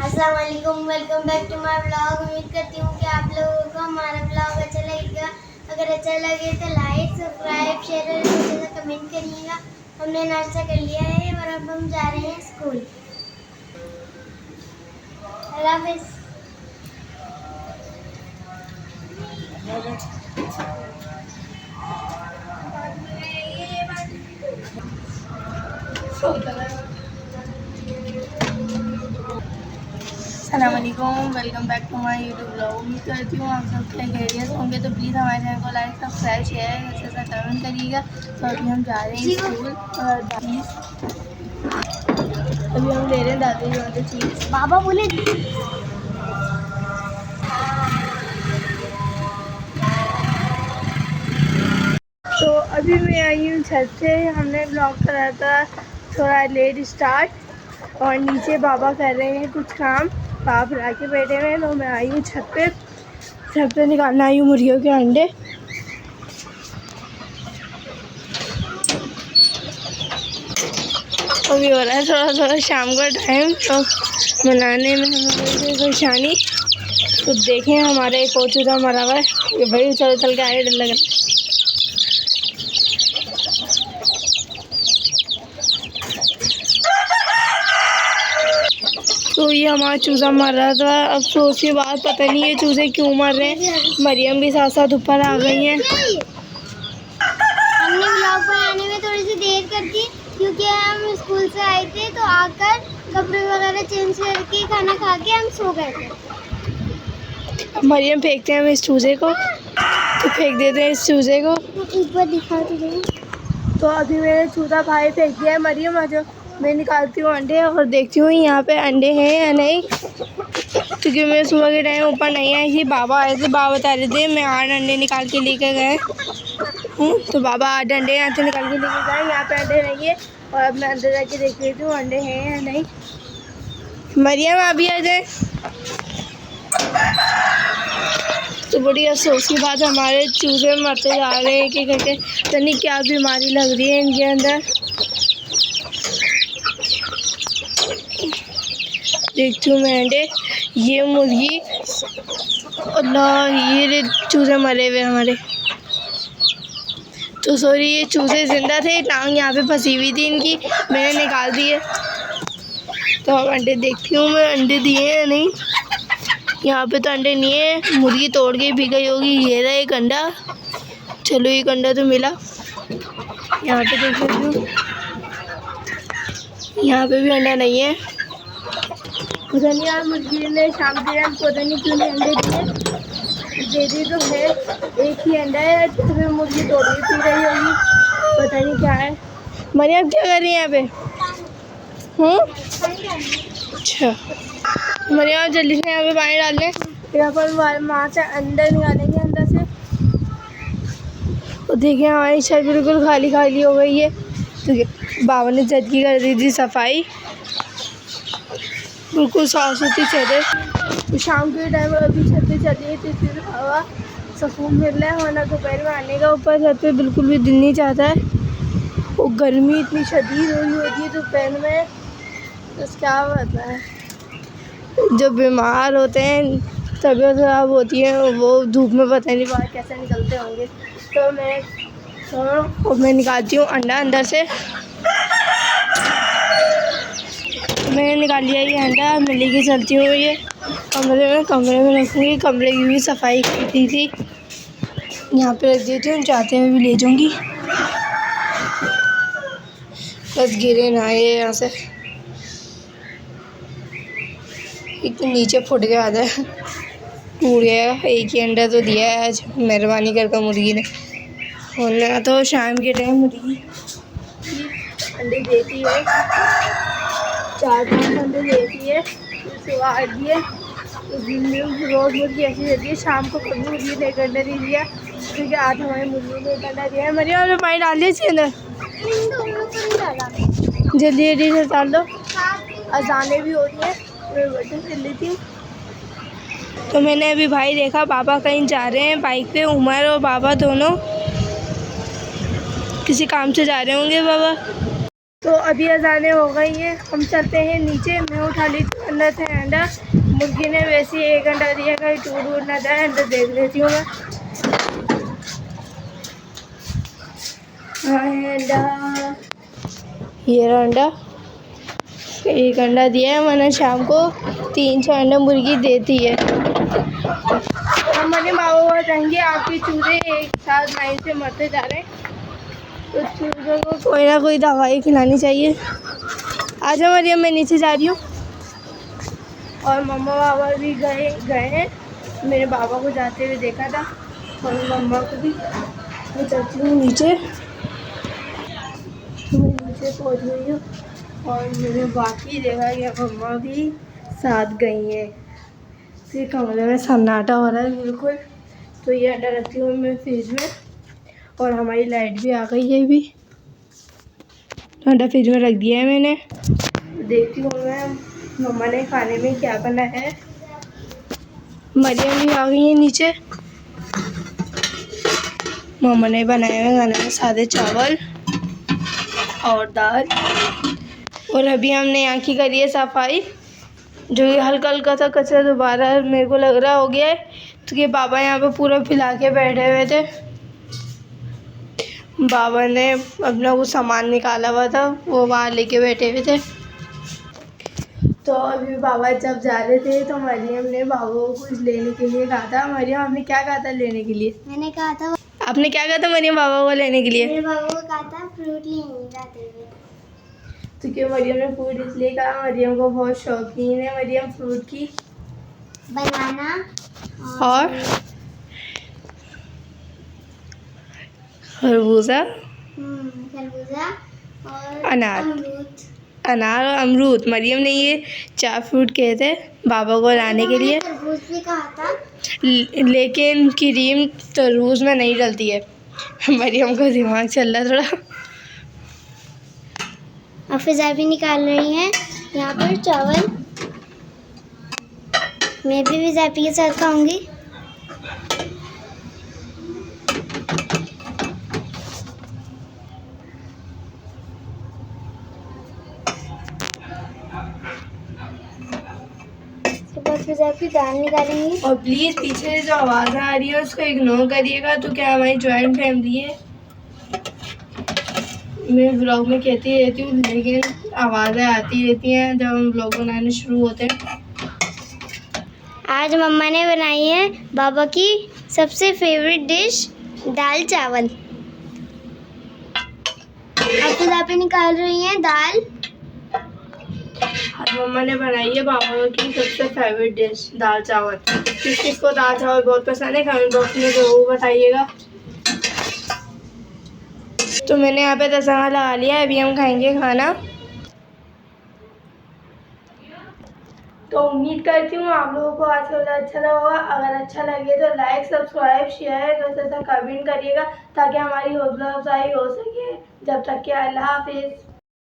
अस्सलाम वालेकुम, welcome back to my vlog. उम्मीद करती हूँ कि आप लोगों को हमारा व्लॉग अच्छा लगेगा। अगर अच्छा लगे तो लाइक, सब्सक्राइब, शेयर और अच्छे से कमेंट करिएगा। हमने नाश्ता कर लिया है और अब हम जा रहे हैं स्कूल। अल्लाह हाफिज़। अस्सलाम वालेकुम, welcome back to my YouTube blog. उम्मीद करती हूँ आप सब खैरियत होंगे। तो प्लीज़ हमारे चैनल को लाइक, सब्सक्राइब, शेयर अच्छे से कमेंट करिएगा। तो अभी हम जा रहे हैं स्कूल और प्लीज़ अभी हम ले रहे हैं दादी जी वाले चीज़। बाबा बोले तो अभी मैं आई हूँ छत से। हमने ब्लॉग करा था थोड़ा लेट स्टार्ट और नीचे बाबा कर रहे हैं कुछ काम। बाप ला के बैठे हुए हैं तो मैं आई हूँ छत पे निकालना आई हूँ मुर्गियों के अंडे। अभी हो रहा है थोड़ा शाम का टाइम, तो बनाने में हमें परेशानी। तो देखें हमारा एक और चूजा मरा हुआ है। ये भाई चल के आए, डर लग रहा है। तो ये हमारा चूज़ा मर रहा था। अब सोच के बाद पता नहीं ये चूज़े क्यों मर रहे हैं। मरियम भी साथ साथ ऊपर आ गई हैं। हमने व्लॉग बनाने में थोड़ी सी देर कर दी क्योंकि हम स्कूल से आए थे, तो आकर कपड़े वगैरह चेंज करके खाना खा के हम सो गए थे। मरियम फेंकते हैं हम इस चूज़े को, तो फेंक देते हैं इस चूज़े को। ऊपर दिखा तो अभी मेरे चूज़ा भाई फेंक दिया है। मरियम आ जाओ, मैं निकालती हूँ अंडे और देखती हूँ यहाँ पे अंडे हैं या नहीं, क्योंकि मैं सुबह के टाइम ऊपर नहीं आई थी। बाबा आए थे, बाबा बता रहे थे मैं 8 अंडे निकाल के लेके गए हूँ। तो बाबा 8 अंडे यहाँ से निकाल के लेके गए। यहाँ पे अंडे नहीं है और अब मैं अंदर जाके देख लेती हूँ अंडे हैं या नहीं। मरियम अभी आ जाए। तो बड़ी अफसोस की बात, हमारे चूज़े मरते जा रहे हैं एक करके। पता नहीं क्या बीमारी लग रही है इनके अंदर। देखती हूँ मैं अंडे। ये मुर्गी, अल्लाह, ये चूज़े मरे हुए हमारे। तो सॉरी, ये चूज़े ज़िंदा थे, टांग यहाँ पे फंसी हुई थी इनकी, मैंने निकाल दिए। तो अब अंडे देखती हूँ मैं, अंडे दिए या नहीं। यहाँ पे तो अंडे नहीं है, मुर्गी तोड़ के भी गई होगी। ये रहा एक अंडा, चलो एक अंडा तो मिला। यहाँ पे देख लेती हूँ, यहाँ पे भी अंडा नहीं है। पता नहीं यार, मुर्गी ने शाम के टाइम पता नहीं क्यों नहीं अंडे दिए। दे दी तो है, एक ही अंडा है, तो फिर मुर्गी तोड़ के पी रही होगी, पता नहीं क्या है। मरियम क्या कर रही है यहाँ पे? अच्छा मरियम, जल्दी से यहाँ पे पानी डाल लें, फिर अपन वहाँ से अंदर निकालेंगे अंदर से। तो देखिए हमारी छत बिल्कुल खाली खाली हो गई है। तो बाबा ने छत की कर दी थी सफाई, बिल्कुल साफ सुथरी छत है। तो शाम के टाइम अभी छत पे चलिए तो फिर हवा सुकून मिल रहा है, वरना दोपहर में आने का ऊपर छत पे बिल्कुल भी दिल नहीं चाहता है। वो गर्मी इतनी शदीद हो रही होती है दोपहर में, बस क्या पता है। जो बीमार होते हैं, तबीयत ख़राब होती है, वो धूप में पता नहीं बाहर कैसे निकलते होंगे। तो मैं निकालती हूँ अंडा अंदर से। मैंने निकाल लिया ये अंडा, मैं लेके चलती हूँ ये कमरे में रखूँगी। कमरे की भी सफाई की थी, यहाँ पे रख देती हूँ, जाते हुए भी ले जाऊँगी, बस गिरे ना ये यहाँ से। एक तो नीचे फुट गया था, टूट गया। एक ही अंडा तो दिया है आज, मेहरबानी करके मुर्गी ने। वरना तो शाम के टाइम मुर्गी अंडे देती है, 4-5 अंडे देती है, सुबह 8 दिए। तो दिन में रोज़ मुर्गी ऐसी रहती है। शाम को कभी मुर्गी ने एक अंडा नहीं दिया, क्योंकि आज हमारी मुर्गी ने एक अंडा दिया है। मरियम आपने पानी डाल दिया इसके अंदर, जल्दी जल्दी से डाल दो, अजाने भी हो रही है, मैं बटन कर लेती हूँ। तो मैंने अभी भाई देखा, पापा कहीं जा रहे हैं बाइक पे, उमर और पापा दोनों किसी काम से जा रहे होंगे पापा। तो अभी अजाने हो गई हैं, हम चलते हैं नीचे। मैं उठा लेती हूँ अंदर थे अंडा। मुर्गी ने वैसे ही 1 अंडा दिया, कहीं टूट वूट ना जाए। अंदर देख लेती हूँ मैं। हाँ है अंडा, ये रहा अंडा। 1 अंडा दिया है, वरना शाम को 3-6 अंडा मुर्गी देती है। हमारे माँ बाबा जाएंगे, आपके चूजे एक साथ लाइन से मरते जा रहे हैं, तो चूजों को कोई ना कोई दवाई खिलानी चाहिए। आजा मरियम, मैं नीचे जा रही हूँ। और मम्मा बाबा भी गए हैं। मेरे बाबा को जाते हुए देखा था, और मम्मा को भी। मैं चलती हूँ नीचे, मैं नीचे पहुँच गई हूँ। और मैंने बाकी देखा कि मम्मा भी साथ गई हैं। फिर कमरे में सन्नाटा हो रहा है बिल्कुल। तो ये अंडा रखती हूँ मैं फ्रिज में। और हमारी लाइट भी आ गई है। भी अंडा फ्रिज में रख दिया है मैंने। देखती हूँ मैं मम्मा ने खाने में क्या बना है। मरियम भी आ गई है नीचे। मम्मा ने बनाए हुए खाने में सादे चावल और दाल। और अभी हमने यहाँ की करी है सफाई, जो ये हल्का हल्का सा कचरा दोबारा मेरे को लग रहा हो गया है। तो ये बाबा यहाँ पे पूरा फैला के बैठे हुए थे। बाबा ने अपना वो सामान निकाला हुआ था, वो वहाँ लेके बैठे हुए थे। तो अभी बाबा जब जा रहे थे तो मरियम ने बाबा को कुछ लेने के लिए कहा था। मरियम, आपने क्या कहा था लेने के लिए? मैंने कहा था, आपने क्या कहा था मरियम बाबा को लेने के लिए? मेरे बाबा को कहा था फ्रूट लेने जाते हुए। तो क्यों मरियम ने फ्रूट इसलिए कहा, मरियम को बहुत शौकीन है मरियम फ्रूट की। बनाना और खरबूजा, खरबूजा और अनार। अमरूद। अनार और अमरूद। मरियम ने ये 4 फ्रूट कहे थे बाबा को लाने के लिए। तरबूज भी कहा था, लेकिन क्रीम तरबूज में नहीं डलती है। मरियम का दिमाग चल रहा थोड़ा। और फिजा भी निकाल रही हैं यहाँ पर चावल। मैं भी फिजापी के साथ खाऊंगी। फिजापी दाल निकालेंगी। और प्लीज़ पीछे जो आवाज़ आ रही है उसको इग्नोर करिएगा। तो क्या हमारी जॉइंट फैमिली है, मैं व्लॉग में कहती रहती हूँ, लेकिन आवाज़ें आती रहती हैं जब हम व्लॉग बनाने शुरू होते हैं। आज मम्मा ने बनाई है बाबा की सबसे फेवरेट डिश, दाल चावल। अब फिजापी निकाल रही हैं दाल। आज मम्मा ने बनाई है बाबा की सबसे फेवरेट डिश, दाल चावल। किसको दाल चावल बहुत पसंद है कमेंट बॉक्स में ज़रूर बताइएगा। तो मैंने यहाँ पे तसला लगा लिया है, अभी हम खाएंगे खाना। तो उम्मीद करती हूँ आप लोगों को आज का वीडियो अच्छा लगा होगा। अगर अच्छा लगे तो लाइक, सब्सक्राइब, शेयर, कमेंट करिएगा, ताकि हमारी हौसला अफजाई हो सके। जब तक के अल्लाह हाफिज़।